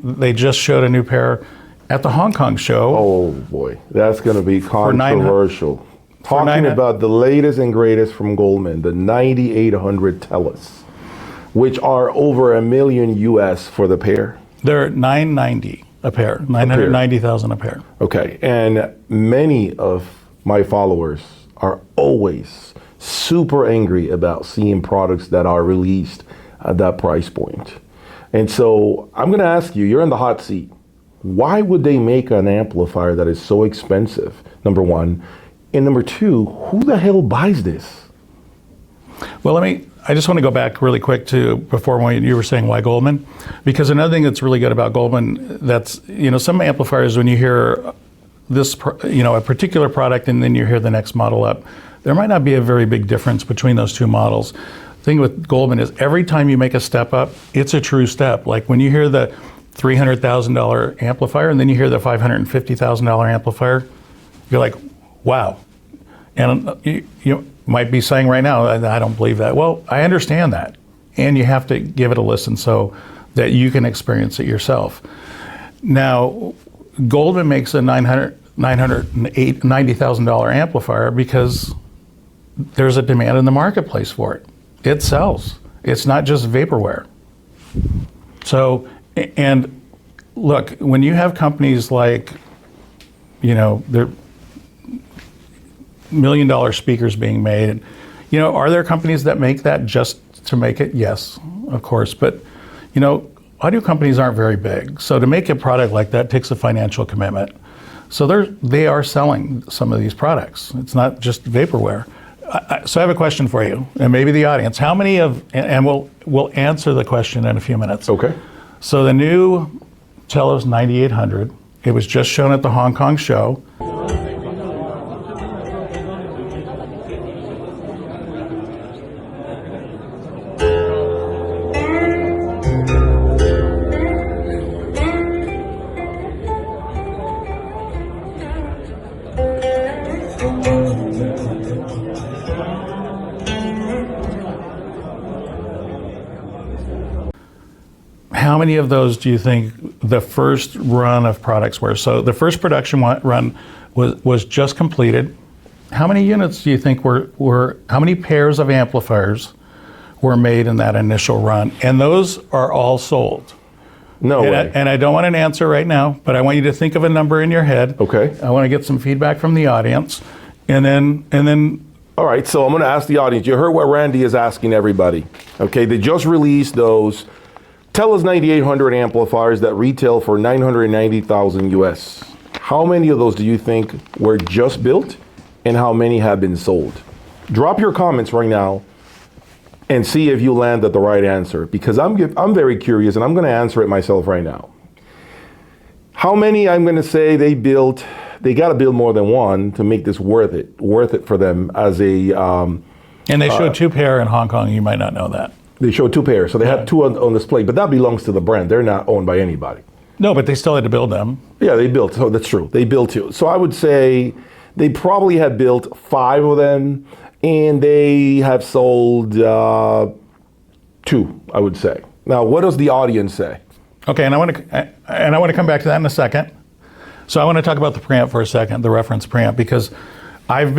they just showed a new pair at the Hong Kong show. Oh boy, that's going to be controversial. Talking about the latest and greatest from Goldmund, the 9800 Telos, which are over $1 million US for the pair. They're $990 a pair, 990,000 a pair. Okay, and many of my followers are always super angry about seeing products that are released at that price point. And so I'm going to ask you, you're in the hot seat. Why would they make an amplifier that is so expensive, number one? And number two, who the hell buys this? Well, I just want to go back really quick to before when you were saying why Goldmund, because another thing that's really good about Goldmund, that's, some amplifiers, when you hear this, a particular product and then you hear the next model up, there might not be a very big difference between those two models. The thing with Goldmund is every time you make a step up, it's a true step. Like when you hear the $300,000 amplifier and then you hear the $550,000 amplifier, you're like, wow. And you might be saying right now, I don't believe that. Well, I understand that. And you have to give it a listen so that you can experience it yourself. Now, Goldmund makes a $990,000 amplifier because there's a demand in the marketplace for it. It sells. It's not just vaporware. So, and look, when you have companies like, they're $1 million speakers being made, are there companies that make that just to make it? Yes, of course. But, audio companies aren't very big. So to make a product like that takes a financial commitment. So they are selling some of these products. It's not just vaporware. So I have a question for you, and maybe the audience. How many and we'll answer the question in a few minutes. Okay. So the new Telos 9800, it was just shown at the Hong Kong show. How many of those do you think the first run of products were? So the first production run was just completed. How many units do you think how many pairs of amplifiers were made in that initial run? And those are all sold. No way. And I don't want an answer right now, but I want you to think of a number in your head. Okay. I want to get some feedback from the audience. And then. All right, so I'm going to ask the audience. You heard what Randy is asking everybody. Okay, they just released those Telos 9800 amplifiers that retail for $990,000 US. How many of those do you think were just built, and how many have been sold? Drop your comments right now and see if you land at the right answer, because I'm very curious, and I'm going to answer it myself right now. How many? I'm going to say they got to build more than one to make this worth it for them as a. And they showed two pair in Hong Kong. You might not know that. They showed two pairs, so they had two on display, but that belongs to the brand. They're not owned by anybody. No, but they still had to build them. Yeah, they built, so that's true. They built two. So I would say they probably had built 5 of them, and they have sold 2, I would say. Now, what does the audience say? Okay, and I want to come back to that in a second. So I want to talk about the preamp for a second, the reference preamp, because I've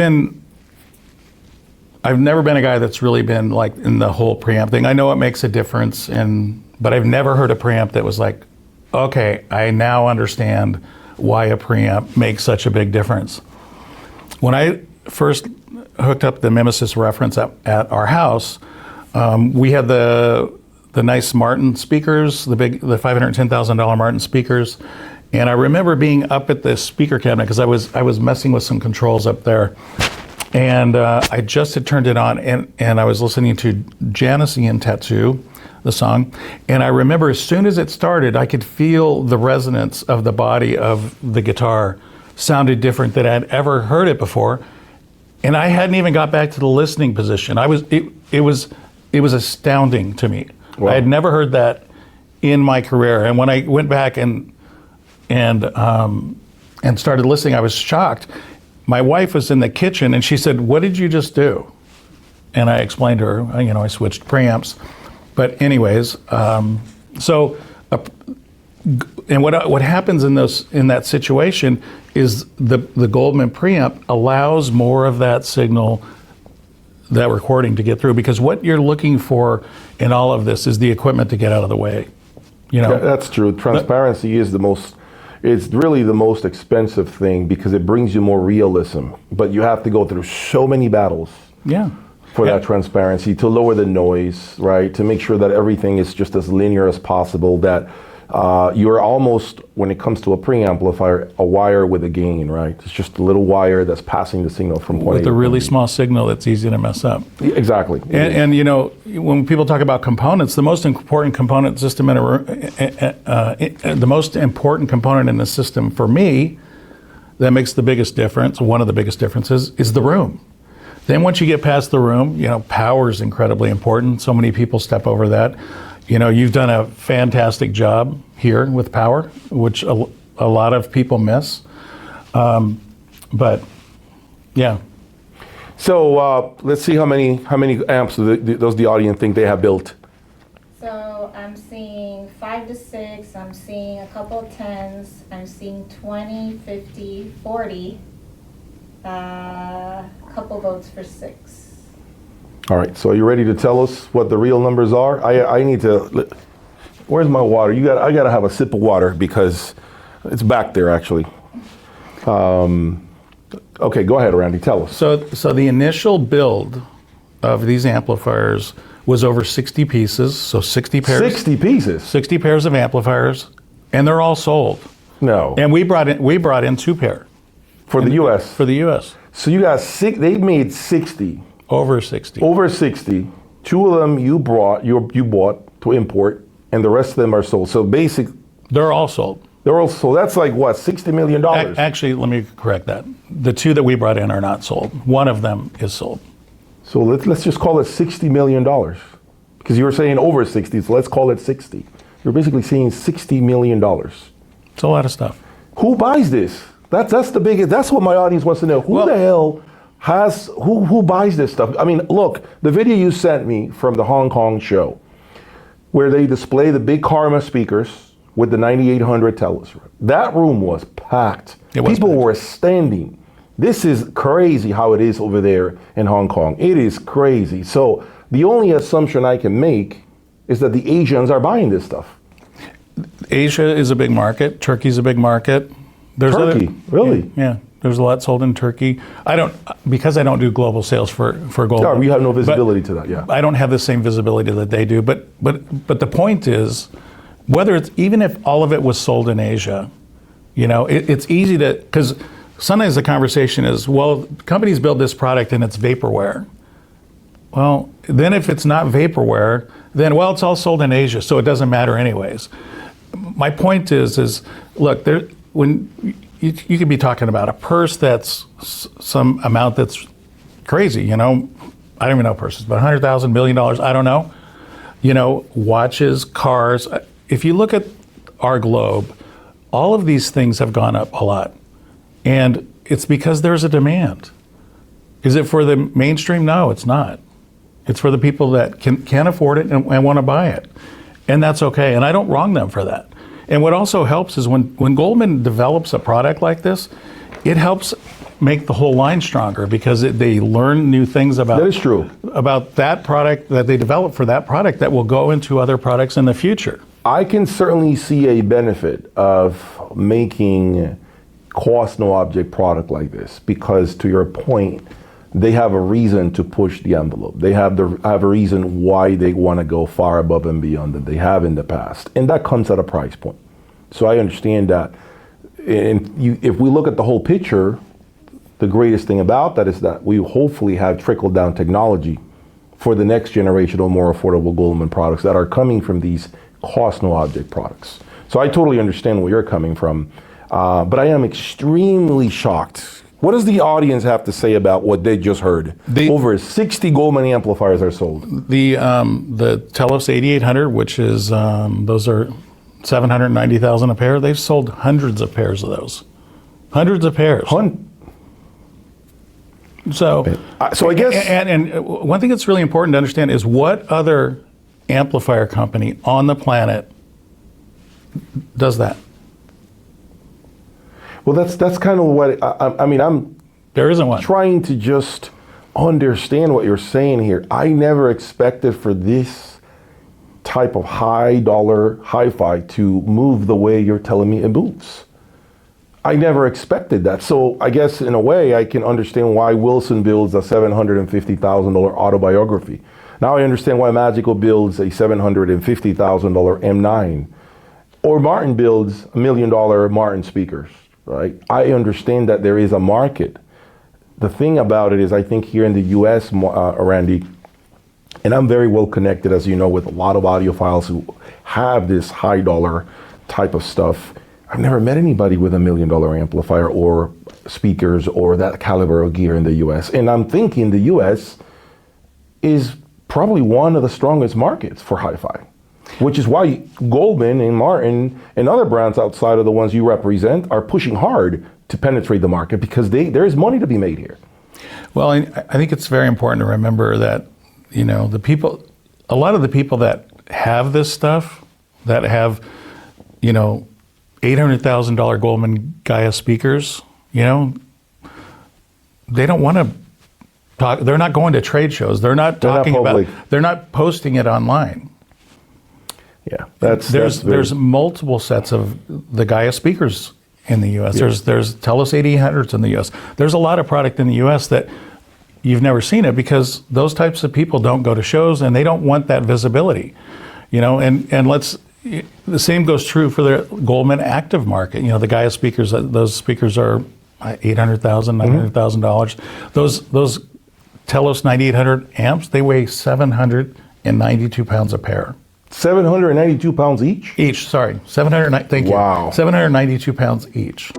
never been a guy that's really been like in the whole preamp thing. I know it makes a difference, but I've never heard a preamp that was like, okay, I now understand why a preamp makes such a big difference. When I first hooked up the Mimesis reference at our house, we had the nice Martin speakers, the $510,000 Martin speakers, and I remember being up at the speaker cabinet because I was messing with some controls up there. And I just had turned it on, and I was listening to Janician Tattoo, the song. And I remember as soon as it started, I could feel the resonance of the body of the guitar sounded different than I'd ever heard it before. And I hadn't even got back to the listening position. It was astounding to me. Wow. I had never heard that in my career. And when I went back and started listening, I was shocked. My wife was in the kitchen and she said, "What did you just do?" And I explained to her, I switched preamps. But anyways, so And what happens in that situation is the Goldmund preamp allows more of that signal, that recording, to get through, because what you're looking for in all of this is the equipment to get out of the way. You know, that's true. Transparency is it's really the most expensive thing because it brings you more realism. But you have to go through so many battles. Yeah. For that transparency, to lower the noise, right? To make sure that everything is just as linear as possible, that you're almost, when it comes to a preamplifier, a wire with a gain, right? It's just a little wire that's passing the signal from point A with to a really point B. small signal that's easy to mess up. Yeah, exactly. And you know, when people talk about components, the most important component system in a room, the most important component in the system for me that makes the biggest difference, one of the biggest differences, is the room. Then once you get past the room, you know, power is incredibly important. So many people step over that. You know, you've done a fantastic job here with power, which a lot of people miss. But yeah. So let's see how many amps does the audience think they have built? So I'm seeing 5 to 6. I'm seeing a couple of 10s. I'm seeing 20, 50, 40. Couple votes for 6. All right, so are you ready to tell us what the real numbers are? I need to, where's my water? I gotta have a sip of water because it's back there actually. Okay, go ahead, Randy, tell us. So the initial build of these amplifiers was over 60 pieces, so 60 pairs. 60 pieces? 60 pairs of amplifiers, and they're all sold. No. And we brought in 2 pair. For the U.S.? For the U.S. So you got they made 60. Over 60. Over 60. 2 of them you bought to import, and the rest of them are sold. So basically, They're all sold. they're all sold. That's like what, $60 million? Actually, let me correct that. The 2 that we brought in are not sold. One of them is sold. So let's just call it $60 million. Because you were saying over 60, so let's call it 60. You're basically saying $60 million. It's a lot of stuff. Who buys this? That's the biggest. That's what my audience wants to know. Who buys this stuff? I mean, look, the video you sent me from the Hong Kong show, where they display the big Karma speakers with the 9800 Telos. That room was packed. People were standing. This is crazy how it is over there in Hong Kong. It is crazy. So the only assumption I can make is that the Asians are buying this stuff. Asia is a big market. Turkey's a big market. There's Turkey, really? Yeah, there's a lot sold in Turkey. Because I don't do global sales for Goldmund. No, we have no visibility to that. Yeah, I don't have the same visibility that they do. But the point is, even if all of it was sold in Asia, you know, it's easy to, because sometimes the conversation is, well, companies build this product and it's vaporware. Well, then if it's not vaporware, then it's all sold in Asia, so it doesn't matter anyways. My point is look, when you could be talking about a purse that's some amount that's crazy, you know, I don't even know purses, but $100,000, $1 million, I don't know. You know, watches, cars. If you look at our globe, all of these things have gone up a lot. And it's because there's a demand. Is it for the mainstream? No, it's not. It's for the people that can afford it and want to buy it. And that's okay. And I don't wrong them for that. And what also helps is when Goldmund develops a product like this, it helps make the whole line stronger because they learn new things about that is true. About that product that they develop for that product that will go into other products in the future. I can certainly see a benefit of making cost no object product like this because, to your point, they have a reason to push the envelope. They have a reason why they want to go far above and beyond than they have in the past. And that comes at a price point. So I understand that. And if we look at the whole picture, the greatest thing about that is that we hopefully have trickled down technology for the next generation of more affordable Goldmund products that are coming from these cost no object products. So I totally understand where you're coming from. But I am extremely shocked. What does the audience have to say about what they just heard? Over 60 Goldmund amplifiers are sold. The Telos 8800, which is those are 790,000 a pair. They've sold hundreds of pairs of those. Hundreds of pairs. So I guess. And one thing that's really important to understand is what other amplifier company on the planet does that. Well, that's kind of what I mean. I'm There isn't one. trying to just understand what you're saying here. I never expected for this type of high dollar hi-fi to move the way you're telling me it moves. I never expected that. So I guess in a way I can understand why Wilson builds a $750,000 autobiography. Now I understand why Magical builds a $750,000 M9. Or Martin builds $1 million Martin speakers, right? I understand that there is a market. The thing about it is, I think here in the US, Randy, and I'm very well connected, as you know, with a lot of audiophiles who have this high dollar type of stuff. I've never met anybody with $1 million amplifier or speakers or that caliber of gear in the US. And I'm thinking the US is probably one of the strongest markets for hi-fi, which is why Goldmund and Martin and other brands outside of the ones you represent are pushing hard to penetrate the market, because there is money to be made here. Well, I think it's very important to remember that, you know, a lot of the people that have this stuff, that have, you know, $800,000 Goldmund Gaia speakers, you know, they don't want to talk. They're not going to trade shows. They're not talking about. They're not posting it online. Yeah, there's multiple sets of the Gaia speakers in the U.S. Yeah. There's Telos 8800s in the U.S. There's a lot of product in the U.S. that you've never seen it, because those types of people don't go to shows and they don't want that visibility, you know. And the same goes true for the Goldmund active market. You know, the Gaia speakers. Those speakers are $800,000, $900,000. Those Telos 9800 amps, they weigh 792 pounds a pair. 792 pounds each? Each, sorry. Thank you. Wow. 792 pounds each.